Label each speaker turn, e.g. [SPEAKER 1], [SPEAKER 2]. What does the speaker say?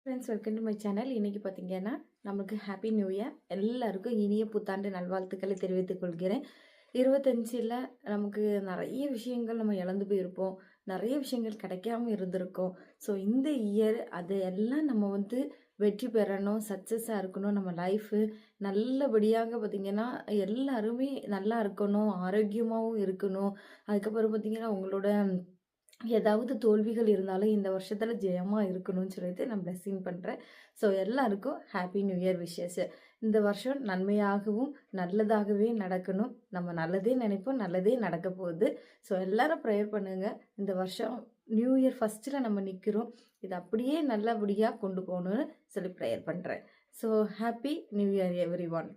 [SPEAKER 1] Friends, welcome to my channel. இன்றைக்கி பார்த்தீங்கன்னா நமக்கு ஹாப்பி நியூ இயர். எல்லாருக்கும் இனிய புத்தாண்டு நல்வாழ்த்துக்களை தெரிவித்துக் கொள்கிறேன். 25ல் நமக்கு நிறைய விஷயங்கள் நம்ம இழந்து போயிருப்போம், நிறைய விஷயங்கள் கிடைக்காம இருந்திருக்கோம். ஸோ இந்த இயர் அதையெல்லாம் நம்ம வெற்றி பெறணும், சக்ஸஸாக இருக்கணும், நம்ம லைஃபு நல்லபடியாக பார்த்திங்கன்னா எல்லாருமே நல்லா இருக்கணும், ஆரோக்கியமாகவும் இருக்கணும். அதுக்கப்புறம் பார்த்திங்கன்னா உங்களோட ஏதாவது தோல்விகள் இருந்தாலும் இந்த வருஷத்தில் ஜெயமாக இருக்கணும்னு சொல்லிட்டு நான் பிளெஸ்ஸிங் பண்ணுறேன். ஸோ எல்லாருக்கும் ஹாப்பி நியூ இயர் விஷஸ். இந்த வருஷம் நன்மையாகவும் நல்லதாகவே நடக்கணும். நம்ம நல்லதே நினைப்போம், நல்லதே நடக்க போகுது. ஸோ எல்லாரும் ப்ரேயர் பண்ணுங்கள். இந்த வருஷம் நியூ இயர் ஃபஸ்ட்டில் நம்ம நிற்கிறோம், இது அப்படியே நல்லபடியாக கொண்டு போகணுன்னு சொல்லி ப்ரேயர் பண்ணுறேன். So happy new year every one.